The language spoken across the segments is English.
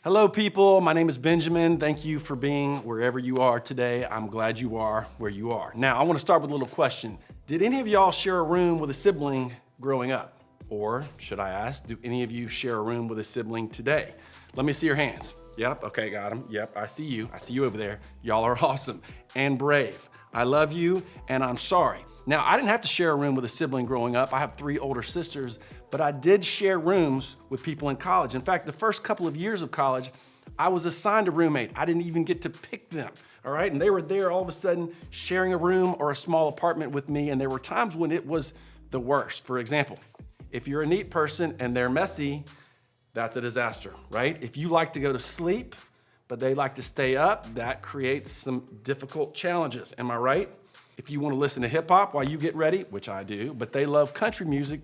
Hello, people. My name is Benjamin. Thank you for being wherever you are today. I'm glad you are where you are. Now, I want to start with a little question. Did any of y'all share a room with a sibling growing up? Or should I ask, do any of you share a room with a sibling today? Let me see your hands. Yep, okay, got them. Yep, I see you. I see you over there. Y'all are awesome and brave. I love you and I'm sorry. Now, I didn't have to share a room with a sibling growing up. I have 3 older sisters, but I did share rooms with people in college. In fact, the first couple of years of college, I was assigned a roommate. I didn't even get to pick them, all right? And they were there all of a sudden sharing a room or a small apartment with me, and there were times when it was the worst. For example, if you're a neat person and they're messy, that's a disaster, right? If you like to go to sleep, but they like to stay up, that creates some difficult challenges. Am I right? If you want to listen to hip hop while you get ready, which I do, but they love country music,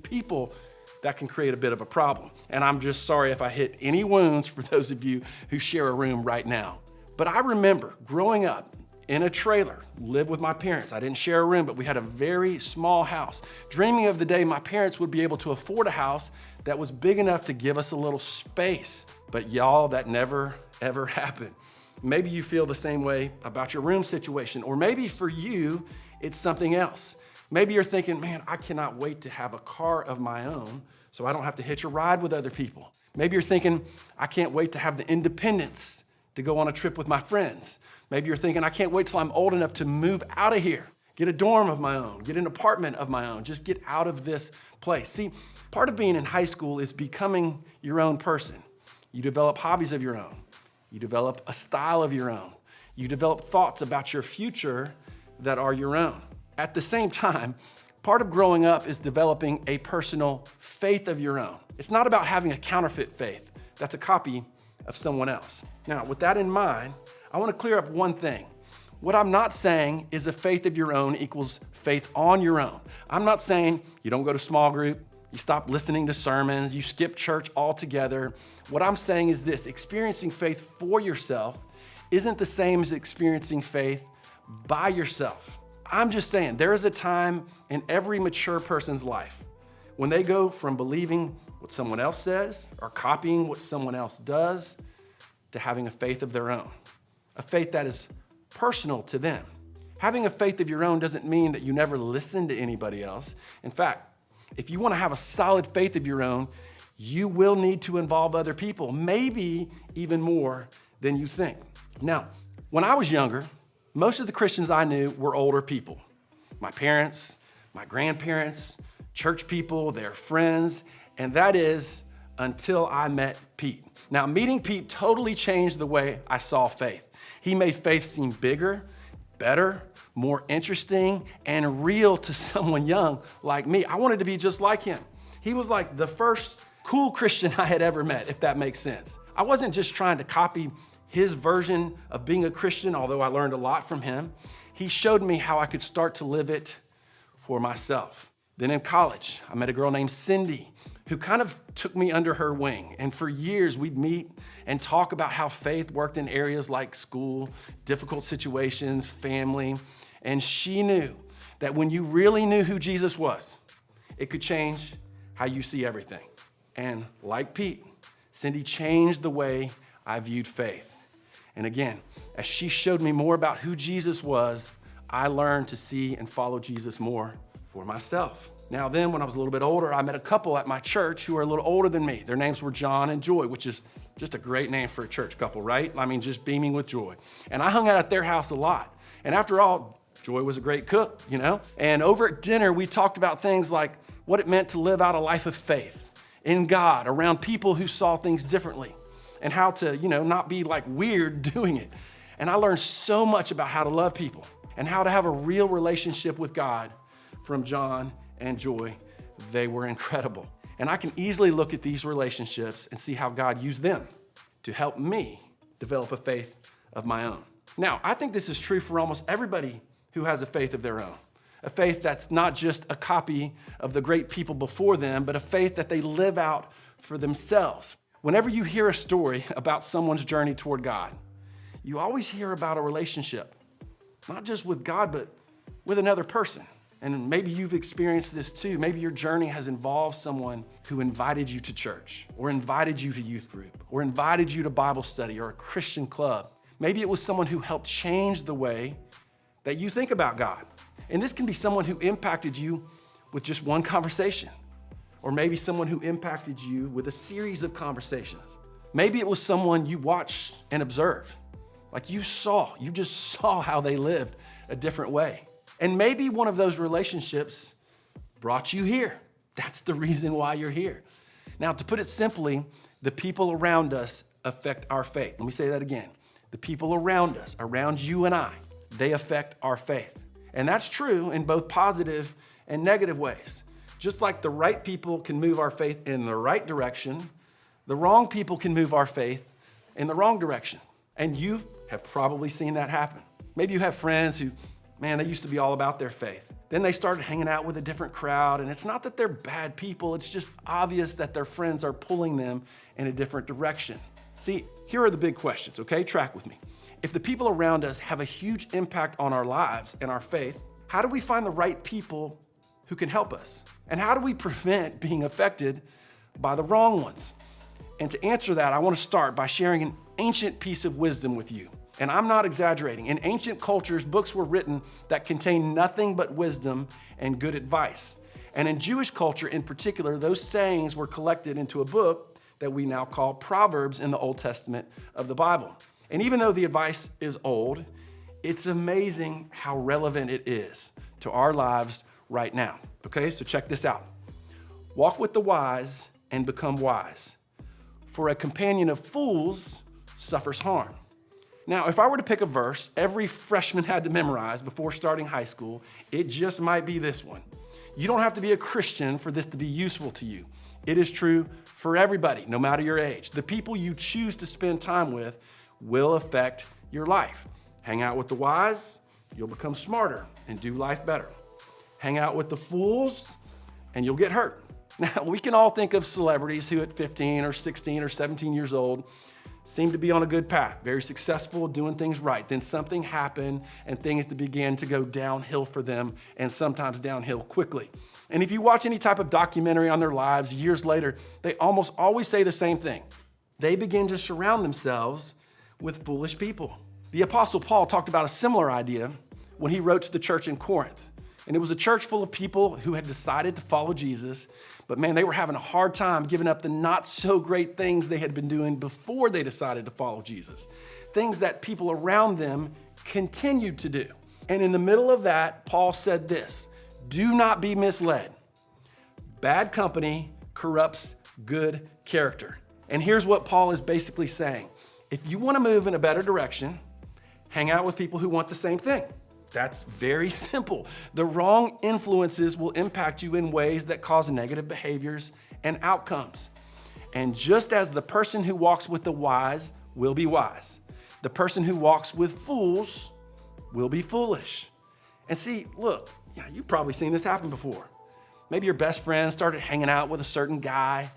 that can create a bit of a problem. And I'm just sorry if I hit any wounds for those of you who share a room right now. But I remember growing up in a trailer, lived with my parents. I didn't share a room, but we had a very small house. Dreaming of the day my parents would be able to afford a house that was big enough to give us a little space. But y'all, that never, ever happened. Maybe you feel the same way about your room situation, or maybe for you, it's something else. Maybe you're thinking, man, I cannot wait to have a car of my own so I don't have to hitch a ride with other people. Maybe you're thinking, I can't wait to have the independence to go on a trip with my friends. Maybe you're thinking, I can't wait till I'm old enough to move out of here, get a dorm of my own, get an apartment of my own, just get out of this place. See, part of being in high school is becoming your own person. You develop hobbies of your own. You develop a style of your own. You develop thoughts about your future that are your own. At the same time, part of growing up is developing a personal faith of your own. It's not about having a counterfeit faith. That's a copy of someone else. Now, with that in mind, I want to clear up one thing. What I'm not saying is a faith of your own equals faith on your own. I'm not saying you don't go to small group, you stop listening to sermons, you skip church altogether. What I'm saying is this: experiencing faith for yourself isn't the same as experiencing faith by yourself. I'm just saying there is a time in every mature person's life when they go from believing what someone else says or copying what someone else does to having a faith of their own, a faith that is personal to them. Having a faith of your own doesn't mean that you never listen to anybody else. In fact, if you want to have a solid faith of your own, you will need to involve other people, maybe even more than you think. Now, when I was younger, most of the Christians I knew were older people. My parents, my grandparents, church people, their friends, and that is until I met Pete. Now, meeting Pete totally changed the way I saw faith. He made faith seem bigger, better, more interesting, and real to someone young like me. I wanted to be just like him. He was like the first cool Christian I had ever met, if that makes sense. I wasn't just trying to copy his version of being a Christian, although I learned a lot from him. He showed me how I could start to live it for myself. Then in college, I met a girl named Cindy who kind of took me under her wing. And for years, we'd meet and talk about how faith worked in areas like school, difficult situations, family. And she knew that when you really knew who Jesus was, it could change how you see everything. And like Pete, Cindy changed the way I viewed faith. And again, as she showed me more about who Jesus was, I learned to see and follow Jesus more for myself. Now then, when I was a little bit older, I met a couple at my church who are a little older than me. Their names were John and Joy, which is just a great name for a church couple, right? I mean, just beaming with joy. And I hung out at their house a lot. And after all, Joy was a great cook, you know? And over at dinner, we talked about things like what it meant to live out a life of faith in God, around people who saw things differently, and how to, not be like weird doing it. And I learned so much about how to love people and how to have a real relationship with God from John and Joy. They were incredible. And I can easily look at these relationships and see how God used them to help me develop a faith of my own. Now, I think this is true for almost everybody who has a faith of their own. A faith that's not just a copy of the great people before them, but a faith that they live out for themselves. Whenever you hear a story about someone's journey toward God, you always hear about a relationship, not just with God, but with another person. And maybe you've experienced this too. Maybe your journey has involved someone who invited you to church, or invited you to youth group, or invited you to Bible study or a Christian club. Maybe it was someone who helped change the way that you think about God. And this can be someone who impacted you with just one conversation, or maybe someone who impacted you with a series of conversations. Maybe it was someone you watched and observed. Like you just saw how they lived a different way. And maybe one of those relationships brought you here. That's the reason why you're here. Now, to put it simply, the people around us affect our faith. Let me say that again. The people around us, around you and I, they affect our faith. And that's true in both positive and negative ways. Just like the right people can move our faith in the right direction, the wrong people can move our faith in the wrong direction. And you have probably seen that happen. Maybe you have friends who, man, they used to be all about their faith. Then they started hanging out with a different crowd, and it's not that they're bad people, it's just obvious that their friends are pulling them in a different direction. See, here are the big questions, okay? Track with me. If the people around us have a huge impact on our lives and our faith, how do we find the right people who can help us? And how do we prevent being affected by the wrong ones? And to answer that, I want to start by sharing an ancient piece of wisdom with you. And I'm not exaggerating. In ancient cultures, books were written that contained nothing but wisdom and good advice. And in Jewish culture in particular, those sayings were collected into a book that we now call Proverbs in the Old Testament of the Bible. And even though the advice is old, it's amazing how relevant it is to our lives right now. Okay, so check this out. Walk with the wise and become wise, for a companion of fools suffers harm. Now, if I were to pick a verse every freshman had to memorize before starting high school, it just might be this one. You don't have to be a Christian for this to be useful to you. It is true for everybody, no matter your age. The people you choose to spend time with will affect your life. Hang out with the wise, you'll become smarter and do life better. Hang out with the fools, and you'll get hurt. Now, we can all think of celebrities who at 15 or 16 or 17 years old seemed to be on a good path, very successful, doing things right. Then something happened and things began to go downhill for them, and sometimes downhill quickly. And if you watch any type of documentary on their lives years later, they almost always say the same thing. They begin to surround themselves with foolish people. The Apostle Paul talked about a similar idea when he wrote to the church in Corinth. And it was a church full of people who had decided to follow Jesus, but man, they were having a hard time giving up the not so great things they had been doing before they decided to follow Jesus. Things that people around them continued to do. And in the middle of that, Paul said this: do not be misled. Bad company corrupts good character. And here's what Paul is basically saying. If you want to move in a better direction, hang out with people who want the same thing. That's very simple. The wrong influences will impact you in ways that cause negative behaviors and outcomes. And just as the person who walks with the wise will be wise, the person who walks with fools will be foolish. And see, look, you've probably seen this happen before. Maybe your best friend started hanging out with a certain guy.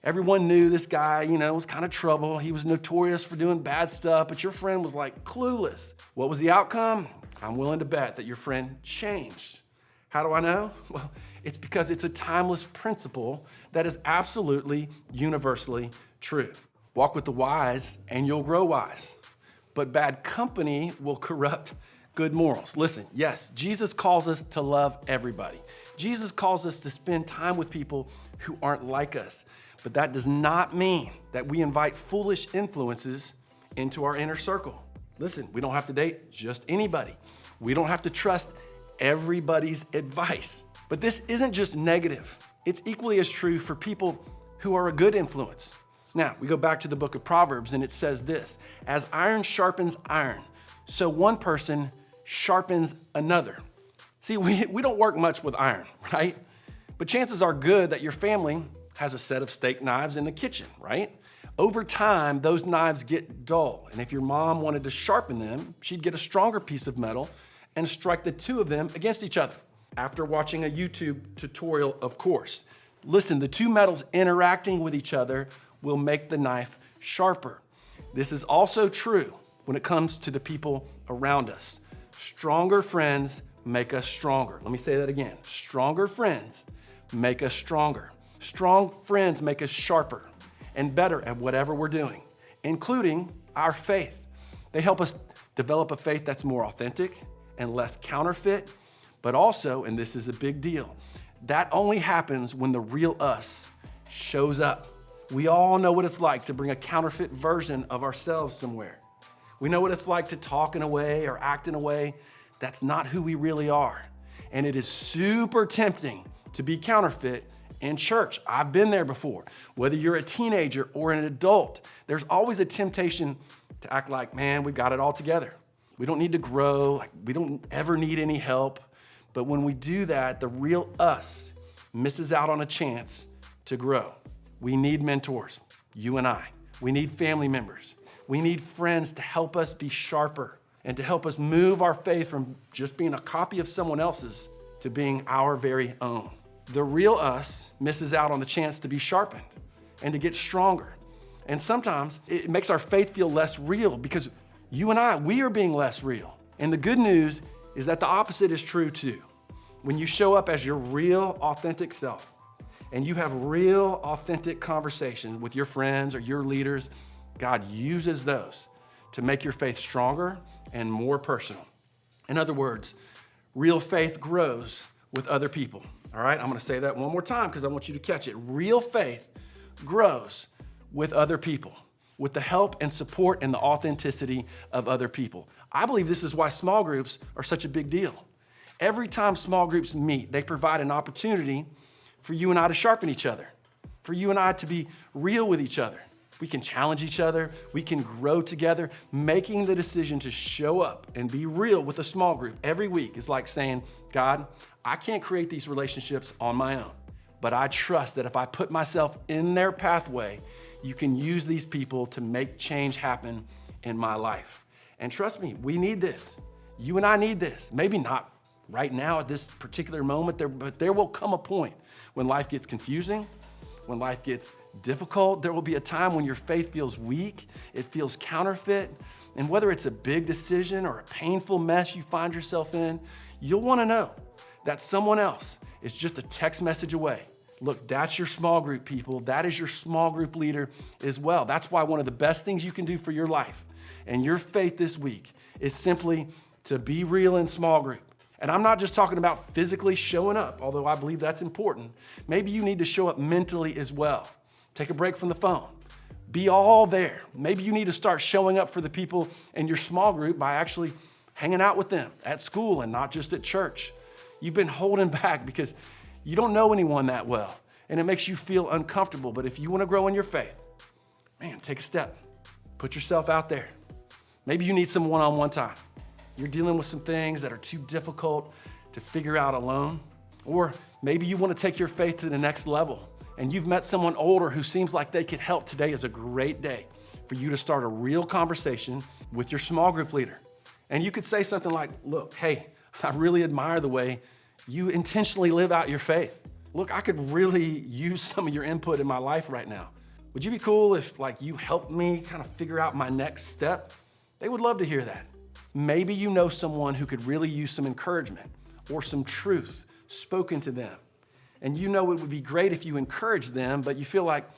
Everyone knew this guy, was kind of trouble. He was notorious for doing bad stuff, but your friend was like clueless. What was the outcome? I'm willing to bet that your friend changed. How do I know? Well, it's because it's a timeless principle that is absolutely universally true. Walk with the wise and you'll grow wise. But bad company will corrupt good morals. Listen, yes, Jesus calls us to love everybody. Jesus calls us to spend time with people who aren't like us. But that does not mean that we invite foolish influences into our inner circle. Listen, we don't have to date just anybody. We don't have to trust everybody's advice. But this isn't just negative. It's equally as true for people who are a good influence. Now, we go back to the book of Proverbs, and it says this: as iron sharpens iron, so one person sharpens another. See, we don't work much with iron, right? But chances are good that your family has a set of steak knives in the kitchen, right? Over time, those knives get dull. And if your mom wanted to sharpen them, she'd get a stronger piece of metal and strike the two of them against each other. After watching a YouTube tutorial, of course. Listen, the two metals interacting with each other will make the knife sharper. This is also true when it comes to the people around us. Stronger friends make us stronger. Let me say that again. Stronger friends make us stronger. Strong friends make us sharper and better at whatever we're doing, including our faith. They help us develop a faith that's more authentic and less counterfeit, but also, and this is a big deal, that only happens when the real us shows up. We all know what it's like to bring a counterfeit version of ourselves somewhere. We know what it's like to talk in a way or act in a way that's not who we really are. And it is super tempting to be counterfeit in church. I've been there before. Whether you're a teenager or an adult, there's always a temptation to act like, man, we've got it all together. We don't need to grow, like we don't ever need any help. But when we do that, the real us misses out on a chance to grow. We need mentors, you and I. We need family members. We need friends to help us be sharper and to help us move our faith from just being a copy of someone else's to being our very own. The real us misses out on the chance to be sharpened and to get stronger. And sometimes it makes our faith feel less real because you and I, we are being less real. And the good news is that the opposite is true too. When you show up as your real, authentic self and you have real, authentic conversations with your friends or your leaders, God uses those to make your faith stronger and more personal. In other words, real faith grows with other people. All right, I'm gonna say that one more time because I want you to catch it. Real faith grows with other people, with the help and support and the authenticity of other people. I believe this is why small groups are such a big deal. Every time small groups meet, they provide an opportunity for you and I to sharpen each other, for you and I to be real with each other. We can challenge each other, we can grow together. Making the decision to show up and be real with a small group every week is like saying, God, I can't create these relationships on my own, but I trust that if I put myself in their pathway, you can use these people to make change happen in my life. And trust me, we need this. You and I need this. Maybe not right now at this particular moment, but there will come a point when life gets confusing, when life gets difficult. There will be a time when your faith feels weak, it feels counterfeit. And whether it's a big decision or a painful mess you find yourself in, you'll want to know that someone else is just a text message away. Look, that's your small group, people. That is your small group leader as well. That's why one of the best things you can do for your life and your faith this week is simply to be real in small group. And I'm not just talking about physically showing up, although I believe that's important. Maybe you need to show up mentally as well. Take a break from the phone. Be all there. Maybe you need to start showing up for the people in your small group by actually hanging out with them at school and not just at church. You've been holding back because you don't know anyone that well, and it makes you feel uncomfortable. But if you want to grow in your faith, man, take a step. Put yourself out there. Maybe you need some one-on-one time. You're dealing with some things that are too difficult to figure out alone. Or maybe you want to take your faith to the next level, and you've met someone older who seems like they could help. Today is a great day for you to start a real conversation with your small group leader. And you could say something like, look, hey, I really admire the way you intentionally live out your faith. Look, I could really use some of your input in my life right now. Would you be cool if you helped me kind of figure out my next step? They would love to hear that. Maybe you know someone who could really use some encouragement or some truth spoken to them. And you know it would be great if you encouraged them, but you feel like,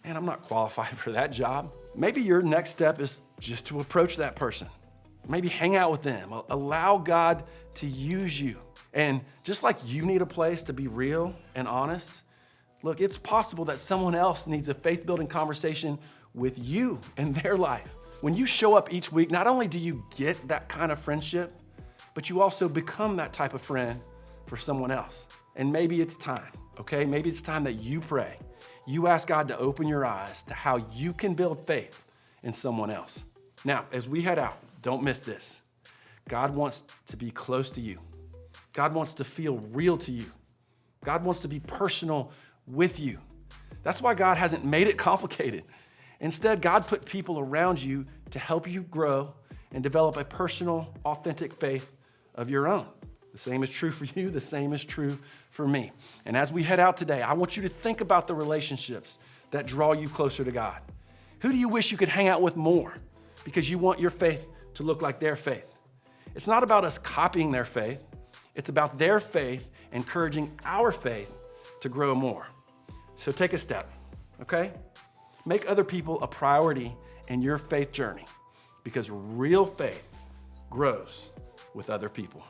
man, I'm not qualified for that job. Maybe your next step is just to approach that person. Maybe hang out with them. Allow God to use you. And just like you need a place to be real and honest, look, it's possible that someone else needs a faith-building conversation with you in their life. When you show up each week, not only do you get that kind of friendship, but you also become that type of friend for someone else. And maybe it's time, okay? Maybe it's time that you pray. You ask God to open your eyes to how you can build faith in someone else. Now, as we head out, don't miss this. God wants to be close to you. God wants to feel real to you. God wants to be personal with you. That's why God hasn't made it complicated. Instead, God put people around you to help you grow and develop a personal, authentic faith of your own. The same is true for you. The same is true for me. And as we head out today, I want you to think about the relationships that draw you closer to God. Who do you wish you could hang out with more because you want your faith to look like their faith? It's not about us copying their faith. It's about their faith encouraging our faith to grow more. So take a step, okay? Make other people a priority in your faith journey, because real faith grows with other people.